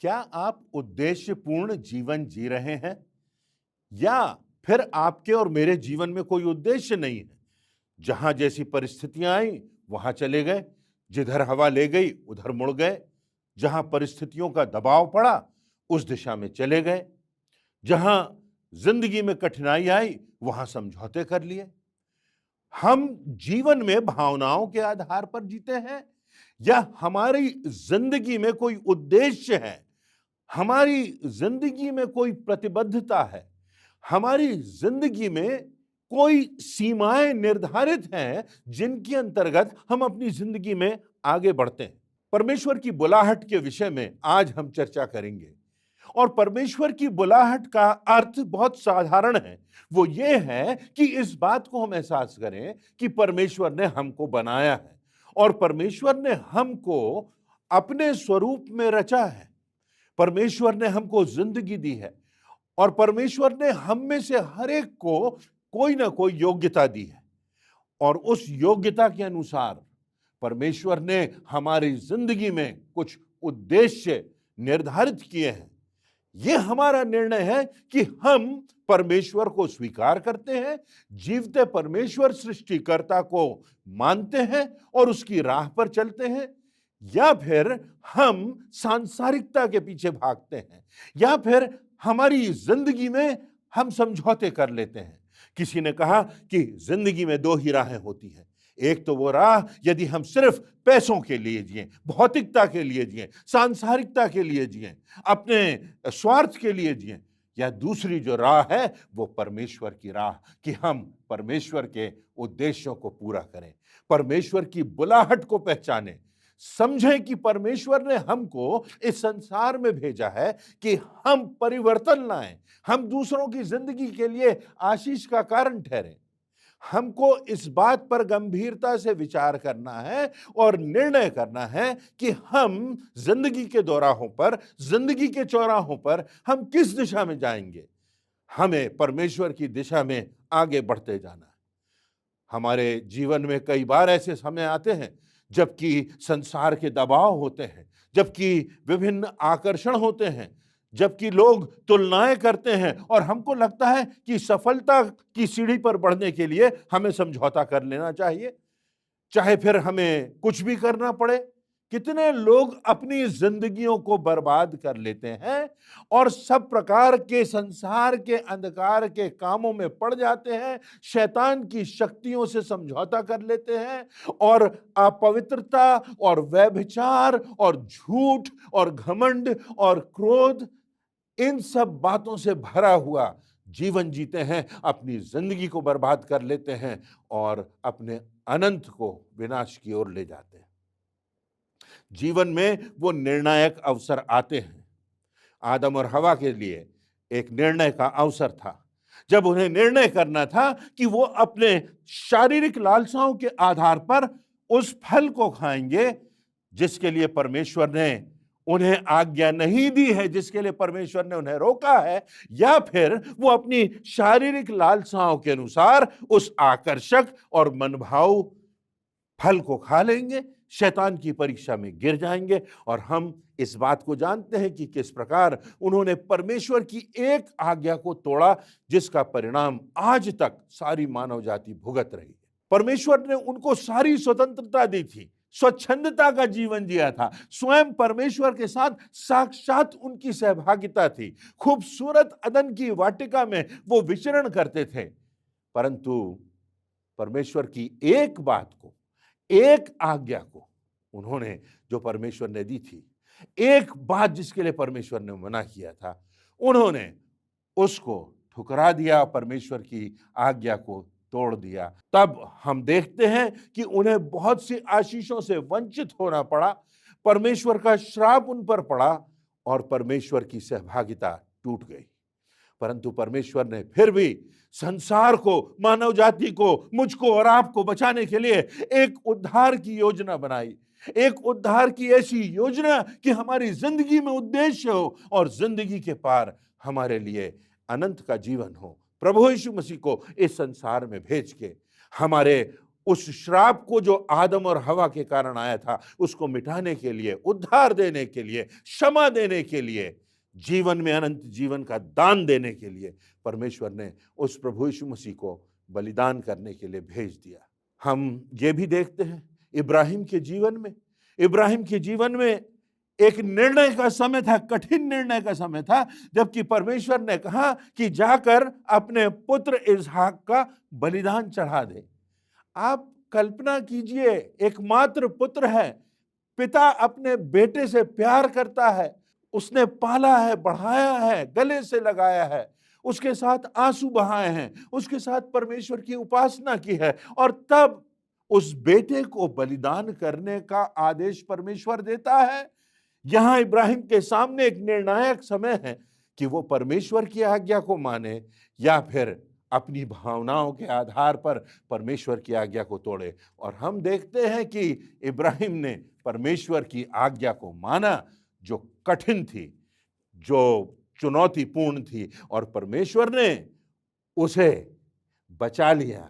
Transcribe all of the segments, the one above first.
क्या आप उद्देश्यपूर्ण जीवन जी रहे हैं या फिर आपके और मेरे जीवन में कोई उद्देश्य नहीं है? जहां जैसी परिस्थितियां आई वहां चले गए, जिधर हवा ले गई उधर मुड़ गए, जहां परिस्थितियों का दबाव पड़ा उस दिशा में चले गए, जहां जिंदगी में कठिनाई आई वहां समझौते कर लिए। हम जीवन में भावनाओं के आधार पर जीते हैं या हमारी जिंदगी में कोई उद्देश्य है, हमारी जिंदगी में कोई प्रतिबद्धता है, हमारी जिंदगी में कोई सीमाएं निर्धारित हैं जिनके अंतर्गत हम अपनी जिंदगी में आगे बढ़ते हैं। परमेश्वर की बुलाहट के विषय में आज हम चर्चा करेंगे और परमेश्वर की बुलाहट का अर्थ बहुत साधारण है। वो ये है कि इस बात को हम एहसास करें कि परमेश्वर ने हमको बनाया है और परमेश्वर ने हमको अपने स्वरूप में रचा है। परमेश्वर ने हमको जिंदगी दी है और परमेश्वर ने हम में से हर एक को कोई ना कोई योग्यता दी है और उस योग्यता के अनुसार परमेश्वर ने हमारी जिंदगी में कुछ उद्देश्य निर्धारित किए हैं। यह हमारा निर्णय है कि हम परमेश्वर को स्वीकार करते हैं, जीवते परमेश्वर सृष्टिकर्ता को मानते हैं और उसकी राह पर चलते हैं, या फिर हम सांसारिकता के पीछे भागते हैं, या फिर हमारी जिंदगी में हम समझौते कर लेते हैं। किसी ने कहा कि जिंदगी में दो ही राहें होती हैं। एक तो वो राह यदि हम सिर्फ पैसों के लिए जिए, भौतिकता के लिए जिए, सांसारिकता के लिए जिए, अपने स्वार्थ के लिए जिए, या दूसरी जो राह है वो परमेश्वर की राह कि हम परमेश्वर के उद्देश्यों को पूरा करें, परमेश्वर की बुलाहट को पहचानें, समझें कि परमेश्वर ने हमको इस संसार में भेजा है कि हम परिवर्तन लाएं, हम दूसरों की जिंदगी के लिए आशीष का कारण ठहरें। हमको इस बात पर गंभीरता से विचार करना है और निर्णय करना है कि हम जिंदगी के दोराहों पर, जिंदगी के चौराहों पर हम किस दिशा में जाएंगे। हमें परमेश्वर की दिशा में आगे बढ़ते जाना है। हमारे जीवन में कई बार ऐसे समय आते हैं जबकि संसार के दबाव होते हैं, जबकि विभिन्न आकर्षण होते हैं, जबकि लोग तुलनाएं करते हैं और हमको लगता है कि सफलता की सीढ़ी पर बढ़ने के लिए हमें समझौता कर लेना चाहिए, चाहे फिर हमें कुछ भी करना पड़े। कितने लोग अपनी जिंदगियों को बर्बाद कर लेते हैं और सब प्रकार के संसार के अंधकार के कामों में पड़ जाते हैं, शैतान की शक्तियों से समझौता कर लेते हैं और अपवित्रता और व्यभिचार और झूठ और घमंड और क्रोध, इन सब बातों से भरा हुआ जीवन जीते हैं, अपनी जिंदगी को बर्बाद कर लेते हैं और अपने अनंत को विनाश की ओर ले जाते हैं। जीवन में वो निर्णायक अवसर आते हैं। आदम और हवा के लिए एक निर्णय का अवसर था जब उन्हें निर्णय करना था कि वो अपने शारीरिक लालसाओं के आधार पर उस फल को खाएंगे जिसके लिए परमेश्वर ने उन्हें आज्ञा नहीं दी है, जिसके लिए परमेश्वर ने उन्हें रोका है, या फिर वो अपनी शारीरिक लालसाओं के अनुसार उस आकर्षक और मनभाऊ फल को खा लेंगे, शैतान की परीक्षा में गिर जाएंगे। और हम इस बात को जानते हैं कि किस प्रकार उन्होंने परमेश्वर की एक आज्ञा को तोड़ा जिसका परिणाम आज तक सारी मानव जाति भुगत रही है। परमेश्वर ने उनको सारी स्वतंत्रता दी थी, स्वच्छंदता का जीवन जिया था, स्वयं परमेश्वर के साथ साक्षात उनकी सहभागिता थी, खूबसूरत अदन की वाटिका में वो विचरण करते थे। परंतु परमेश्वर की एक बात को, एक आज्ञा को उन्होंने, जो परमेश्वर ने दी थी, एक बात जिसके लिए परमेश्वर ने मना किया था, उन्होंने उसको ठुकरा दिया, परमेश्वर की आज्ञा को तोड़ दिया। तब हम देखते हैं कि उन्हें बहुत सी आशीषों से वंचित होना पड़ा, परमेश्वर का श्राप उन पर पड़ा और परमेश्वर की सहभागिता टूट गई। परंतु परमेश्वर ने फिर भी संसार को, मानव जाति को, मुझको और आपको बचाने के लिए एक उद्धार की योजना बनाई, एक उद्धार की ऐसी योजना कि हमारी जिंदगी में उद्देश्य हो और जिंदगी के पार हमारे लिए अनंत का जीवन हो। प्रभु यीशु मसीह को इस संसार में भेज के हमारे उस श्राप को जो आदम और हवा के कारण आया था, उसको मिटाने के लिए, उद्धार देने के लिए, क्षमा देने के लिए, जीवन में अनंत जीवन का दान देने के लिए परमेश्वर ने उस प्रभु यीशु मसीह को बलिदान करने के लिए भेज दिया। हम ये भी देखते हैं इब्राहिम के जीवन में एक निर्णय का समय था, कठिन निर्णय का समय था, जबकि परमेश्वर ने कहा कि जाकर अपने पुत्र इसहाक का बलिदान चढ़ा दे। आप कल्पना कीजिए, एकमात्र पुत्र है, पिता अपने बेटे से प्यार करता है, उसने पाला है, बढ़ाया है, गले से लगाया है, उसके साथ आंसू बहाए हैं, उसके साथ परमेश्वर की उपासना की है, और तब उस बेटे को बलिदान करने का आदेश परमेश्वर देता है। यहां इब्राहिम के सामने एक निर्णायक समय है कि वो परमेश्वर की आज्ञा को माने या फिर अपनी भावनाओं के आधार पर परमेश्वर की आज्ञा को तोड़े। और हम देखते हैं कि इब्राहिम ने परमेश्वर की आज्ञा को माना, जो कठिन थी, जो चुनौतीपूर्ण थी, और परमेश्वर ने उसे बचा लिया,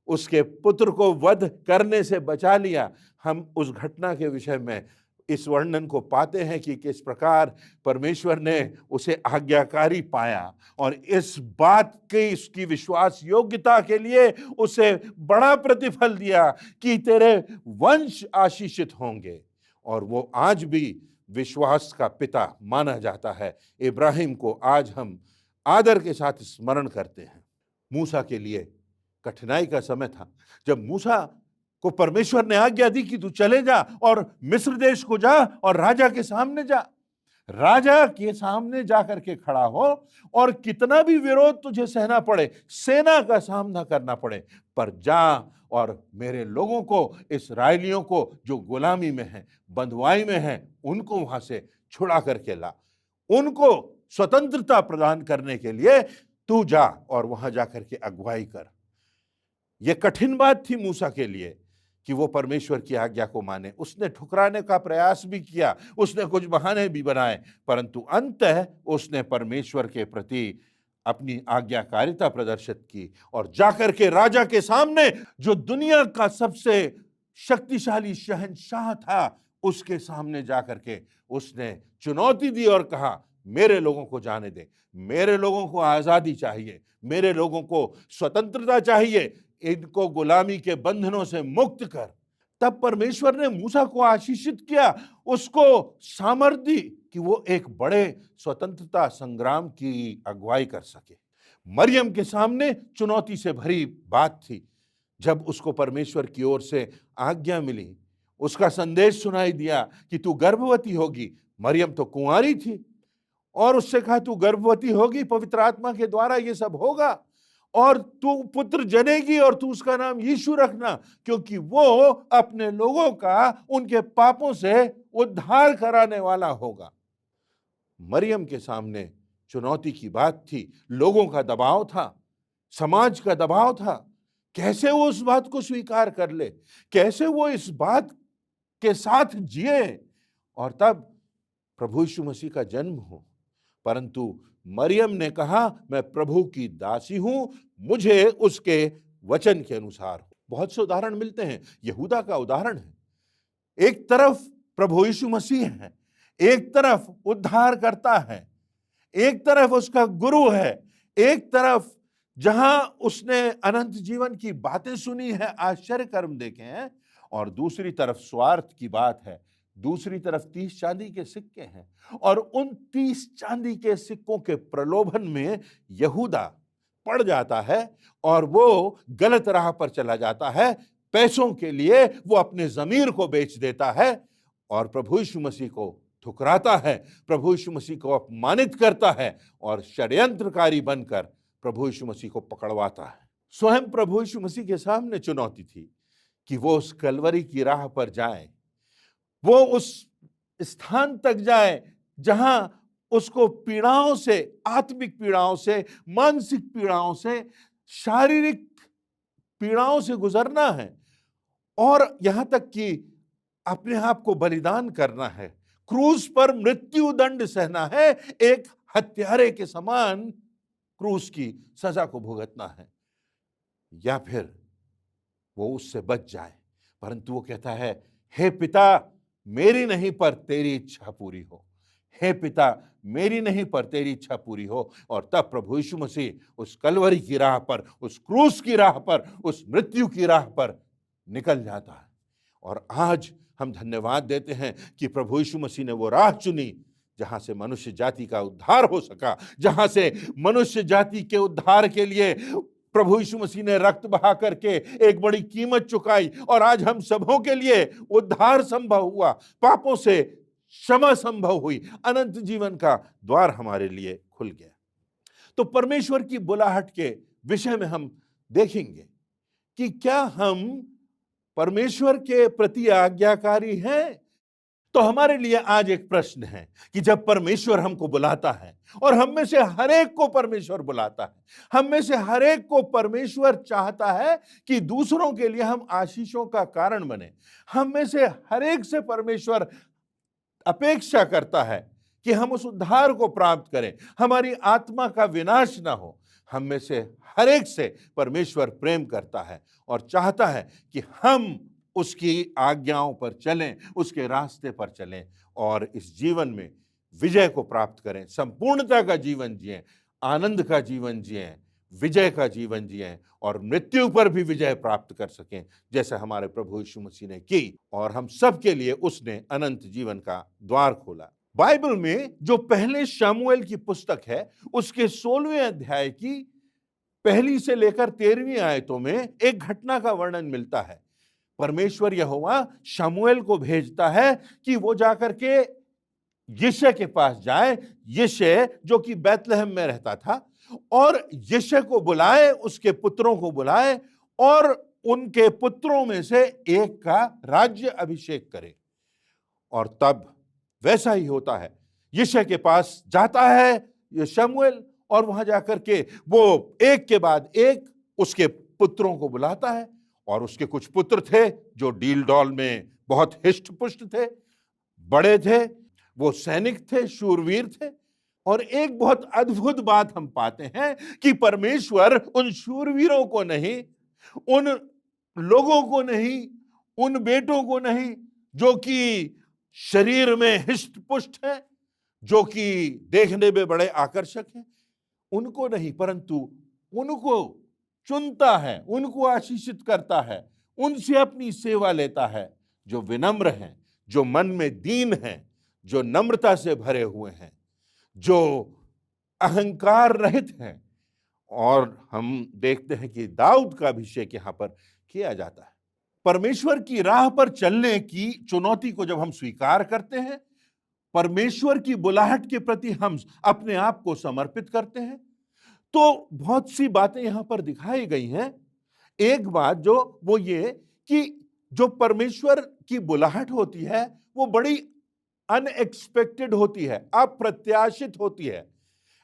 उसके पुत्र को वध करने से बचा लिया। हम उस घटना के विषय में इस वर्णन को पाते हैं कि किस प्रकार परमेश्वर ने उसे आज्ञाकारी पाया, और इस बात की, इसकी विश्वास योग्यता के लिए उसे बड़ा प्रतिफल दिया कि तेरे वंश आशीषित होंगे। और वो आज भी विश्वास का पिता माना जाता है। इब्राहिम को आज हम आदर के साथ स्मरण करते हैं। मूसा के लिए कठिनाई का समय था, जब मूसा को परमेश्वर ने आज्ञा दी कि तू चले जा और मिस्र देश को जा और राजा के सामने जा, राजा के सामने जाकर के खड़ा हो, और कितना भी विरोध तुझे सहना पड़े, सेना का सामना करना पड़े, पर जा और मेरे लोगों को, इस्राएलियों को जो गुलामी में हैं, बंधुआई में हैं, उनको वहां से छुड़ा करके ला, उनको स्वतंत्रता प्रदान करने के लिए तू जा और वहां जाकर के अगुवाई कर। यह कठिन बात थी मूसा के लिए कि वो परमेश्वर की आज्ञा को माने। उसने ठुकराने का प्रयास भी किया, उसने कुछ बहाने भी बनाए, परंतु अंततः उसने परमेश्वर के प्रति अपनी आज्ञाकारिता प्रदर्शित की और जाकर के राजा के सामने, जो दुनिया का सबसे शक्तिशाली शहंशाह था, उसके सामने जाकर के उसने चुनौती दी और कहा, मेरे लोगों को जाने दे, मेरे लोगों को आजादी चाहिए, मेरे लोगों को स्वतंत्रता चाहिए, इनको गुलामी के बंधनों से मुक्त कर। तब परमेश्वर ने मूसा को आशीषित किया, उसको सामर्थ्य दी कि वो एक बड़े स्वतंत्रता संग्राम की अगुवाई कर सके। मरियम के सामने चुनौती से भरी बात थी। जब उसको परमेश्वर की ओर से आज्ञा मिली, उसका संदेश सुनाई दिया कि तू गर्भवती होगी। मरियम तो कुंवारी थी, और उससे कहा तू गर्भवती होगी, पवित्र आत्मा के द्वारा ये सब होगा, और तू पुत्र जनेगी और तू उसका नाम यीशु रखना, क्योंकि वो अपने लोगों का उनके पापों से उद्धार कराने वाला होगा। मरियम के सामने चुनौती की बात थी, लोगों का दबाव था, समाज का दबाव था। कैसे वो उस बात को स्वीकार कर ले, कैसे वो इस बात के साथ जिए, और तब प्रभु यीशु मसीह का जन्म हो। परंतु मरियम ने कहा, मैं प्रभु की दासी हूं, मुझे उसके वचन के अनुसार हो। बहुत से उदाहरण मिलते हैं। यहूदा का उदाहरण है, एक तरफ प्रभु यीशु मसीह है, एक तरफ उद्धार करता है, एक तरफ उसका गुरु है, एक तरफ जहां उसने अनंत जीवन की बातें सुनी है, आश्चर्य कर्म देखे हैं, और दूसरी तरफ स्वार्थ की बात है, दूसरी तरफ 30 चांदी के सिक्के हैं, और उन 30 चांदी के सिक्कों के प्रलोभन में यहूदा पड़ जाता है और वो गलत राह पर चला जाता है। पैसों के लिए वो अपने जमीर को बेच देता है और प्रभु यीशु मसीह को ठुकराता है, प्रभु यीशु मसीह को अपमानित करता है और षड्यंत्रकारी बनकर प्रभु यीशु मसीह को पकड़वाता है। स्वयं प्रभु यीशु मसीह के सामने चुनौती थी कि वो उस कलवरी की राह पर जाए, वो उस स्थान तक जाए जहां उसको पीड़ाओं से, आत्मिक पीड़ाओं से, मानसिक पीड़ाओं से, शारीरिक पीड़ाओं से गुजरना है, और यहां तक कि अपने आप को बलिदान करना है, क्रूस पर मृत्यु दंड सहना है, एक हत्यारे के समान क्रूस की सजा को भुगतना है, या फिर वो उससे बच जाए, परंतु वो कहता है, हे पिता, मेरी नहीं पर तेरी इच्छा पूरी हो। हे पिता, मेरी नहीं पर तेरी इच्छा पूरी हो। और तब प्रभु यीशु मसीह उस कलवरी की राह पर, उस क्रूस की राह पर, उस मृत्यु की राह पर निकल जाता है। और आज हम धन्यवाद देते हैं कि प्रभु यीशु मसीह ने वो राह चुनी जहां से मनुष्य जाति का उद्धार हो सका, जहां से मनुष्य जाति के उद्धार के लिए प्रभु यीशु मसीह ने रक्त बहा करके एक बड़ी कीमत चुकाई, और आज हम सबों के लिए उद्धार संभव हुआ, पापों से क्षमा संभव हुई, अनंत जीवन का द्वार हमारे लिए खुल गया। तो परमेश्वर की बुलाहट के विषय में हम देखेंगे कि क्या हम परमेश्वर के प्रति आज्ञाकारी हैं। तो हमारे लिए आज एक प्रश्न है कि जब परमेश्वर हमको बुलाता है, और हम में से हर एक को परमेश्वर बुलाता है, हम में से हर एक को परमेश्वर चाहता है कि दूसरों के लिए हम आशीषों का कारण बने, हम में से हर एक से परमेश्वर अपेक्षा करता है कि हम उस उद्धार को प्राप्त करें, हमारी आत्मा का विनाश ना हो। हम में से हर एक से परमेश्वर प्रेम करता है और चाहता है कि हम उसकी आज्ञाओं पर चलें, उसके रास्ते पर चलें और इस जीवन में विजय को प्राप्त करें, संपूर्णता का जीवन जिएं, आनंद का जीवन जिएं, विजय का जीवन जिएं और मृत्यु पर भी विजय प्राप्त कर सकें, जैसे हमारे प्रभु यीशु मसीह ने की, और हम सब के लिए उसने अनंत जीवन का द्वार खोला। बाइबल में जो पहले शमूएल की पुस्तक है, उसके 16वें अध्याय की पहली से लेकर 13वीं आयतों में एक घटना का वर्णन मिलता है। परमेश्वर यहोवा शमूएल को भेजता है कि वो जाकर के यिशै के पास जाए, यिशै जो कि बैतलहम में रहता था, और यिशै को बुलाए, उसके पुत्रों को बुलाए और उनके पुत्रों में से एक का राज्य अभिषेक करे। और तब वैसा ही होता है, यिशै के पास जाता है ये शमूएल, और वहां जाकर के वो एक के बाद एक उसके पुत्रों को बुलाता है। और उसके कुछ पुत्र थे जो डील डॉल में बहुत हिष्ट पुष्ट थे, बड़े थे, वो सैनिक थे, शूरवीर थे। और एक बहुत अद्भुत बात हम पाते हैं कि परमेश्वर उन शूरवीरों को नहीं, उन लोगों को नहीं, उन बेटों को नहीं जो कि शरीर में हिष्ट पुष्ट हैं, जो कि देखने में बड़े आकर्षक हैं, उनको नहीं, परंतु उनको चुनता है, उनको आशीषित करता है, उनसे अपनी सेवा लेता है जो विनम्र हैं, जो मन में दीन हैं, जो नम्रता से भरे हुए हैं, जो अहंकार रहित हैं। और हम देखते हैं कि दाऊद का अभिषेक यहां पर किया जाता है। परमेश्वर की राह पर चलने की चुनौती को जब हम स्वीकार करते हैं, परमेश्वर की बुलाहट के प्रति हम अपने आप को समर्पित करते हैं, तो बहुत सी बातें यहां पर दिखाई गई हैं। एक बात जो वो ये कि जो परमेश्वर की बुलाहट होती है वो बड़ी अनएक्सपेक्टेड होती है, अप्रत्याशित होती है।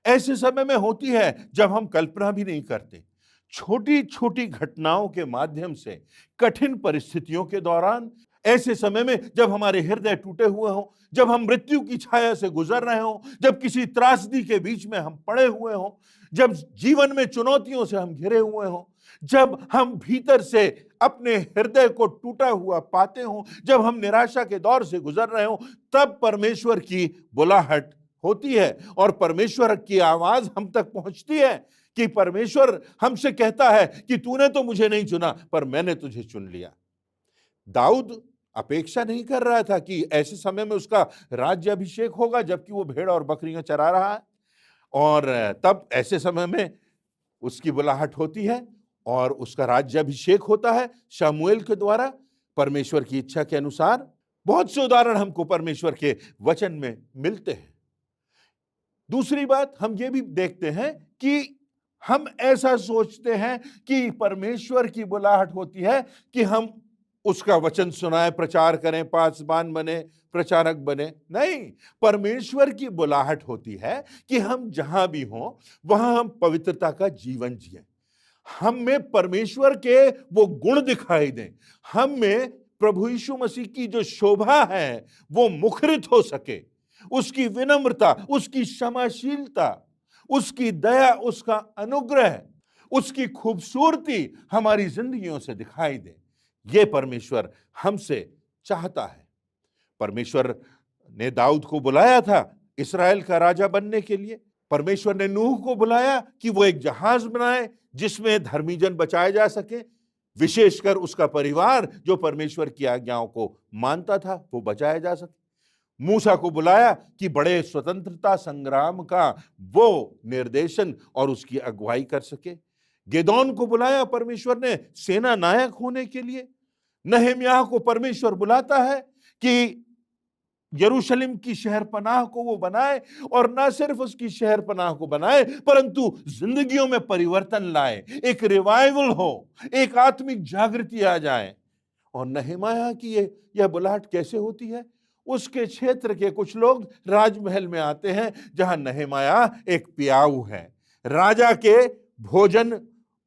ऐसे समय में होती है जब हम कल्पना भी नहीं करते। छोटी छोटी घटनाओं के माध्यम से, कठिन परिस्थितियों के दौरान, ऐसे समय में जब हमारे हृदय टूटे हुए हों, जब हम मृत्यु की छाया से गुजर रहे हों, जब किसी त्रासदी के बीच में हम पड़े हुए हों, जब जीवन में चुनौतियों से हम घिरे हुए हों, जब हम भीतर से अपने हृदय को टूटा हुआ पाते हों, जब हम निराशा के दौर से गुजर रहे हों, तब परमेश्वर की बुलाहट होती है और परमेश्वर की आवाज हम तक पहुंचती है कि परमेश्वर हमसे कहता है कि तूने तो मुझे नहीं चुना, पर मैंने तुझे चुन लिया। दाऊद अपेक्षा नहीं कर रहा था कि ऐसे समय में उसका राज्य अभिषेक होगा, जबकि वो भेड़ और बकरियां चरा रहा है, और तब ऐसे समय में उसकी बुलाहट होती है और उसका राज्य अभिषेक होता है शमूएल के द्वारा, परमेश्वर की इच्छा के अनुसार। बहुत से उदाहरण हमको परमेश्वर के वचन में मिलते हैं। दूसरी बात हम ये भी देखते हैं कि हम ऐसा सोचते हैं कि परमेश्वर की बुलाहट होती है कि हम उसका वचन सुनाएं, प्रचार करें, पासबान बने, प्रचारक बने। नहीं, परमेश्वर की बुलाहट होती है कि हम जहां भी हों वहां हम पवित्रता का जीवन जिएं, हम में परमेश्वर के वो गुण दिखाई दें, हम में प्रभु यीशु मसीह की जो शोभा है वो मुखरित हो सके, उसकी विनम्रता, उसकी क्षमाशीलता, उसकी दया, उसका अनुग्रह, उसकी खूबसूरती हमारी जिंदगियों से दिखाई दे। ये परमेश्वर हमसे चाहता है। परमेश्वर ने दाऊद को बुलाया था इस्राएल का राजा बनने के लिए। परमेश्वर ने नूह को बुलाया कि वो एक जहाज बनाए जिसमें धर्मी जन बचाए जा सके, विशेषकर उसका परिवार जो परमेश्वर की आज्ञाओं को मानता था वो बचाया जा सके। मूसा को बुलाया कि बड़े स्वतंत्रता संग्राम का वो निर्देशन और उसकी अगुवाई कर सके। गेदोन को बुलाया परमेश्वर ने सेना नायक होने के लिए। नहम्याह को परमेश्वर बुलाता है कि यरूशलेम की शहरपनाह को वो बनाए, और ना सिर्फ उसकी शहरपनाह को बनाए परंतु जिंदगियों में परिवर्तन लाए, एक रिवाइवल हो, एक आत्मिक जागृति आ जाए। और नहम्याह की यह बुलाहट कैसे होती है? उसके क्षेत्र के कुछ लोग राजमहल में आते हैं जहां नहम्याह एक प्याऊ है, राजा के भोजन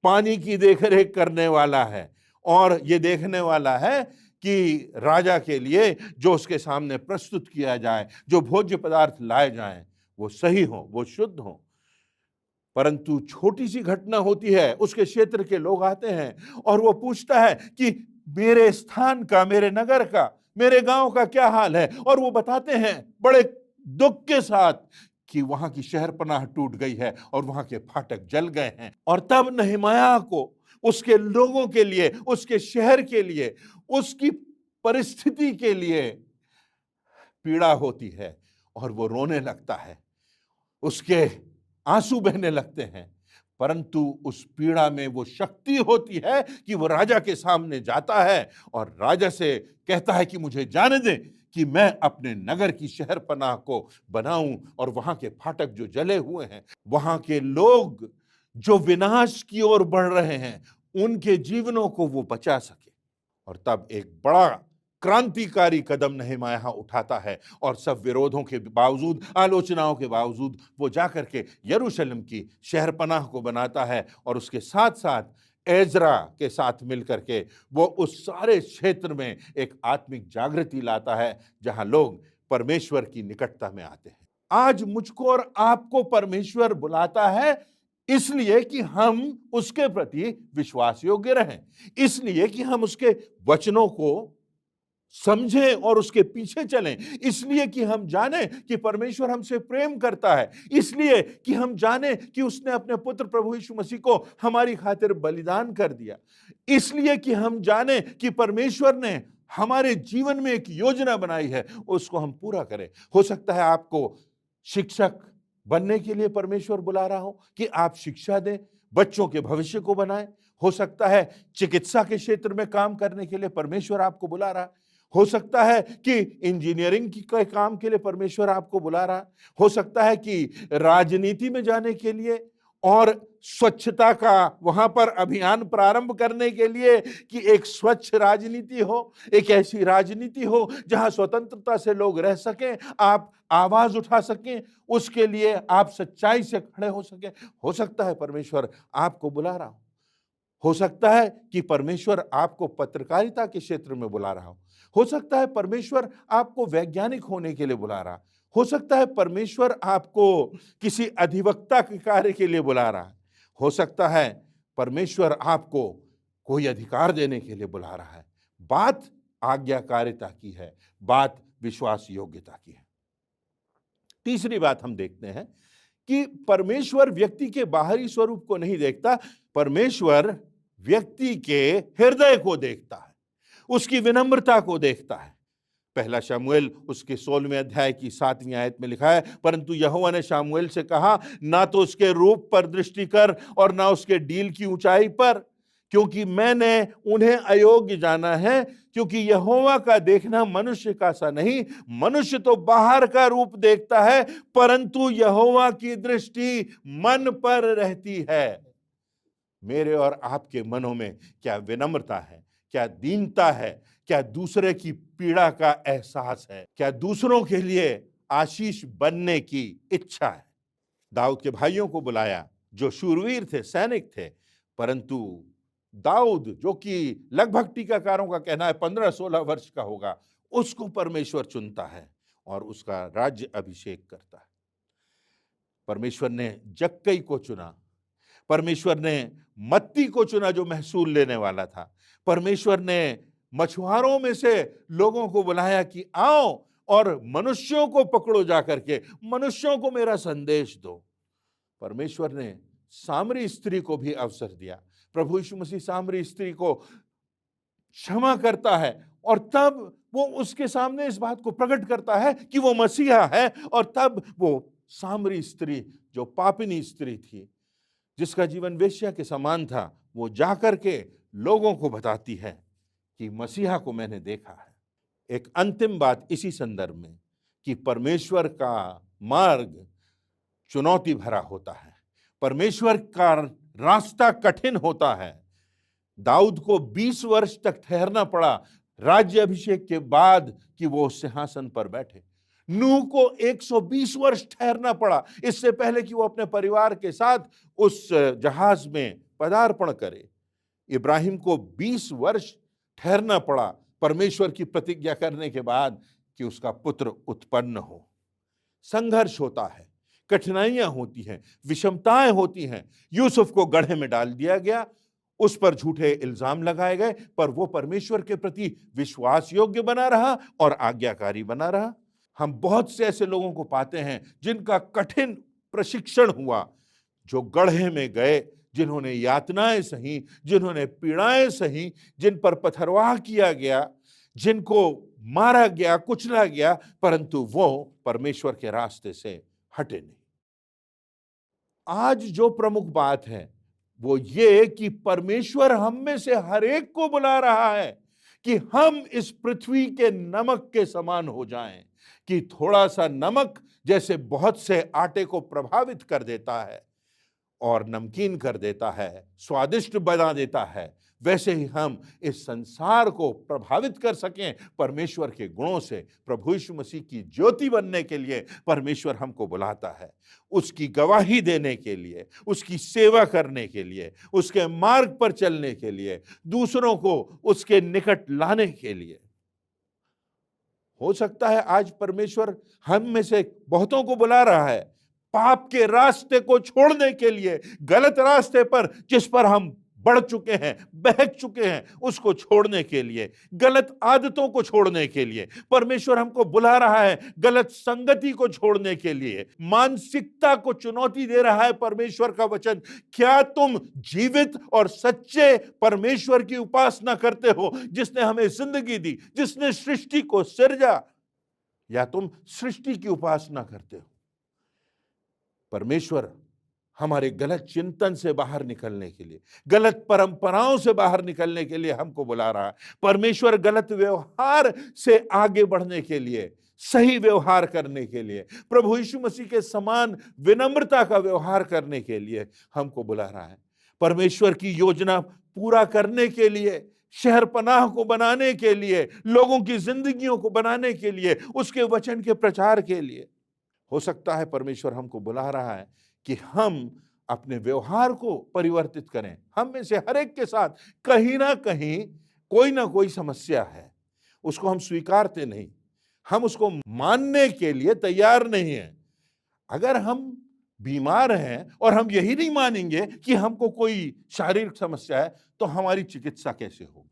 पानी की देखरेख करने वाला है, और ये देखने वाला है कि राजा के लिए जो उसके सामने प्रस्तुत किया जाए, जो भोज्य पदार्थ लाए जाएं, वो सही हो, वो शुद्ध हो। परंतु छोटी सी घटना होती है, उसके क्षेत्र के लोग आते हैं और वो पूछता है कि मेरे स्थान का, मेरे नगर का, मेरे गांव का क्या हाल है, और वो बताते हैं बड़े दुख के साथ कि वहां की शहरपनाह टूट गई है और वहां के फाटक जल गए हैं। और तब नहम्याह को उसके लोगों के लिए, उसके शहर के लिए, उसकी परिस्थिति के लिए पीड़ा होती है और वो रोने लगता है, उसके आंसू बहने लगते हैं। परंतु उस पीड़ा में वो शक्ति होती है कि वो राजा के सामने जाता है और राजा से कहता है कि मुझे जाने दे कि मैं अपने नगर की शहरपनाह को बनाऊं और वहां के फाटक जो जले हुए हैं, वहां के लोग जो विनाश की ओर बढ़ रहे हैं, उनके जीवनों को वो बचा सके। और तब एक बड़ा क्रांतिकारी कदम नहम्याह उठाता है और सब विरोधों के बावजूद, आलोचनाओं के बावजूद वो जाकर के यरूशलेम की शहरपनाह को बनाता है, और उसके साथ साथ एजरा के साथ मिलकर के वो उस सारे क्षेत्र में एक आत्मिक जागृति लाता है जहां लोग परमेश्वर की निकटता में आते हैं। आज मुझको और आपको परमेश्वर बुलाता है इसलिए कि हम उसके प्रति विश्वास योग्य रहें, इसलिए कि हम उसके वचनों को समझें और उसके पीछे चलें, इसलिए कि हम जाने कि परमेश्वर हमसे प्रेम करता है, इसलिए कि हम जाने कि उसने अपने पुत्र प्रभु यीशु मसीह को हमारी खातिर बलिदान कर दिया, इसलिए कि हम जाने कि परमेश्वर ने हमारे जीवन में एक योजना बनाई है, उसको हम पूरा करें। हो सकता है आपको शिक्षक बनने के लिए परमेश्वर बुला रहा हो कि आप शिक्षा दें, बच्चों के भविष्य को बनाएं। हो सकता है चिकित्सा के क्षेत्र में काम करने के लिए परमेश्वर आपको बुला रहा है। हो सकता है कि इंजीनियरिंग के काम के लिए परमेश्वर आपको बुला रहा है। हो सकता है कि राजनीति में जाने के लिए और स्वच्छता का वहां पर अभियान प्रारंभ करने के लिए कि एक स्वच्छ राजनीति हो, एक ऐसी राजनीति हो जहां स्वतंत्रता से लोग रह सकें, आप आवाज उठा सकें, उसके लिए आप सच्चाई से खड़े हो सकें। हो सकता है परमेश्वर आपको बुला रहा हो सकता है कि परमेश्वर आपको पत्रकारिता के क्षेत्र में बुला रहा हो सकता है परमेश्वर आपको वैज्ञानिक होने के लिए बुला रहा, हो सकता है परमेश्वर आपको किसी अधिवक्ता के कार्य के लिए बुला रहा है, हो सकता है परमेश्वर आपको कोई अधिकार देने के लिए बुला रहा है। बात आज्ञाकारिता की है, बात विश्वास योग्यता की है। तीसरी बात हम देखते हैं कि परमेश्वर व्यक्ति के बाहरी स्वरूप को नहीं देखता, परमेश्वर व्यक्ति के हृदय को देखता है, उसकी विनम्रता को देखता है। पहला शमूएल उसके 16वें अध्याय की 7वीं आयत में लिखा है, परंतु यहोवा ने शमूएल से कहा, ना तो उसके रूप पर दृष्टि कर और ना उसके डील की ऊंचाई पर, क्योंकि मैंने उन्हें अयोग्य जाना है। क्योंकि यहोवा का देखना मनुष्य का सा नहीं, मनुष्य तो बाहर का रूप देखता है, परंतु यहोवा की दृष्टि मन पर रहती है। मेरे और आपके मनों में क्या विनम्रता है, क्या दीनता है, क्या दूसरे की पीड़ा का एहसास है, क्या दूसरों के लिए आशीष बनने की इच्छा है। दाऊद के भाइयों को बुलाया जो शूरवीर थे, सैनिक थे, परंतु दाऊद जो कि लगभग टीकाकारों का कहना है 15-16 वर्ष का होगा, उसको परमेश्वर चुनता है और उसका राज्य अभिषेक करता है। परमेश्वर ने जक्कई को चुना, परमेश्वर ने मत्ती को चुना जो महसूल लेने वाला था, परमेश्वर ने मछुआरों में से लोगों को बुलाया कि आओ और मनुष्यों को पकड़ो, जाकर के मनुष्यों को मेरा संदेश दो। परमेश्वर ने सामरी स्त्री को भी अवसर दिया। प्रभु यीशु मसीह सामरी स्त्री को क्षमा करता है और तब वो उसके सामने इस बात को प्रकट करता है कि वो मसीहा है। और तब वो सामरी स्त्री, जो पापिनी स्त्री थी, जिसका जीवन वेश्या के समान था, वो जाकर के लोगों को बताती है कि मसीहा को मैंने देखा है। एक अंतिम बात इसी संदर्भ में कि परमेश्वर का मार्ग चुनौती भरा होता है, परमेश्वर का रास्ता कठिन होता है। दाऊद को 20 वर्ष तक ठहरना पड़ा राज्य अभिषेक के बाद कि वो सिंहासन पर बैठे। नूह को 120 वर्ष ठहरना पड़ा इससे पहले कि वो अपने परिवार के साथ उस जहाज में पदार्पण करे। इब्राहिम को 20 वर्ष ठहरना पड़ा परमेश्वर की प्रतिज्ञा करने के बाद कि उसका पुत्र उत्पन्न हो। संघर्ष होता है, कठिनाइयां होती हैं, विषमताएं होती हैं। यूसुफ को गड्ढे में डाल दिया गया, उस पर झूठे इल्जाम लगाए गए, पर वो परमेश्वर के प्रति विश्वास योग्य बना रहा और आज्ञाकारी बना रहा। हम बहुत से ऐसे लोगों को पाते हैं जिनका कठिन प्रशिक्षण हुआ, जो गड्ढे में गए, जिन्होंने यातनाएं सही, जिन्होंने पीड़ाएं सही, जिन पर पथरवाह किया गया, जिनको मारा गया, कुचला गया, परंतु वो परमेश्वर के रास्ते से हटे नहीं। आज जो प्रमुख बात है वो ये कि परमेश्वर हम में से हर एक को बुला रहा है कि हम इस पृथ्वी के नमक के समान हो जाएं, कि थोड़ा सा नमक जैसे बहुत से आटे को प्रभावित कर देता है और नमकीन कर देता है, स्वादिष्ट बना देता है, वैसे ही हम इस संसार को प्रभावित कर सकें परमेश्वर के गुणों से। प्रभु यीशु मसीह की ज्योति बनने के लिए परमेश्वर हमको बुलाता है, उसकी गवाही देने के लिए, उसकी सेवा करने के लिए, उसके मार्ग पर चलने के लिए, दूसरों को उसके निकट लाने के लिए। हो सकता है आज परमेश्वर हम में से बहुतों को बुला रहा है पाप के रास्ते को छोड़ने के लिए, गलत रास्ते पर जिस पर हम बढ़ चुके हैं, बहक चुके हैं, उसको छोड़ने के लिए, गलत आदतों को छोड़ने के लिए परमेश्वर हमको बुला रहा है, गलत संगति को छोड़ने के लिए, मानसिकता को चुनौती दे रहा है परमेश्वर का वचन। क्या तुम जीवित और सच्चे परमेश्वर की उपासना करते हो, जिसने हमें जिंदगी दी, जिसने सृष्टि को सिरजा, या तुम सृष्टि की उपासना करते हो? परमेश्वर हमारे गलत चिंतन से बाहर निकलने के लिए, गलत परंपराओं से बाहर निकलने के लिए हमको बुला रहा है। परमेश्वर गलत व्यवहार से आगे बढ़ने के लिए, सही व्यवहार करने के लिए, प्रभु यीशु मसीह के समान विनम्रता का व्यवहार करने के लिए हमको बुला रहा है। परमेश्वर की योजना पूरा करने के लिए, शहर पनाह को बनाने के लिए, लोगों की जिंदगियों को बनाने के लिए, उसके वचन के प्रचार के लिए। हो सकता है परमेश्वर हमको बुला रहा है कि हम अपने व्यवहार को परिवर्तित करें। हम में से हर एक के साथ कहीं ना कहीं कोई ना कोई समस्या है, उसको हम स्वीकारते नहीं, हम उसको मानने के लिए तैयार नहीं हैं। अगर हम बीमार हैं और हम यही नहीं मानेंगे कि हमको कोई शारीरिक समस्या है, तो हमारी चिकित्सा कैसे होगी?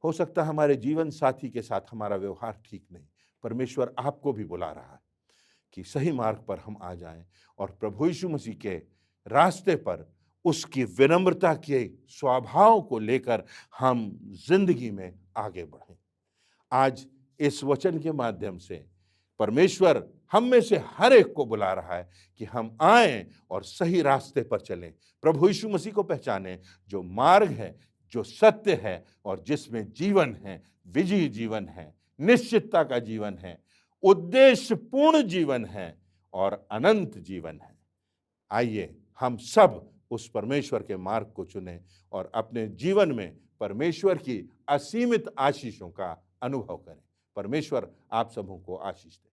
हो सकता है हमारे जीवन साथी के साथ हमारा व्यवहार ठीक नहीं। परमेश्वर आपको भी बुला रहा है कि सही मार्ग पर हम आ जाएं और प्रभु यीशु मसीह के रास्ते पर उसकी विनम्रता के स्वभाव को लेकर हम जिंदगी में आगे बढ़ें। आज इस वचन के माध्यम से परमेश्वर हम में से हर एक को बुला रहा है कि हम आएं और सही रास्ते पर चलें, प्रभु यीशु मसीह को पहचानें, जो मार्ग है, जो सत्य है और जिसमें जीवन है, विजयी जीवन है, निश्चितता का जीवन है, उद्देश्यपूर्ण जीवन है और अनंत जीवन है। आइए हम सब उस परमेश्वर के मार्ग को चुनें और अपने जीवन में परमेश्वर की असीमित आशीषों का अनुभव करें। परमेश्वर आप सबों को आशीष दे।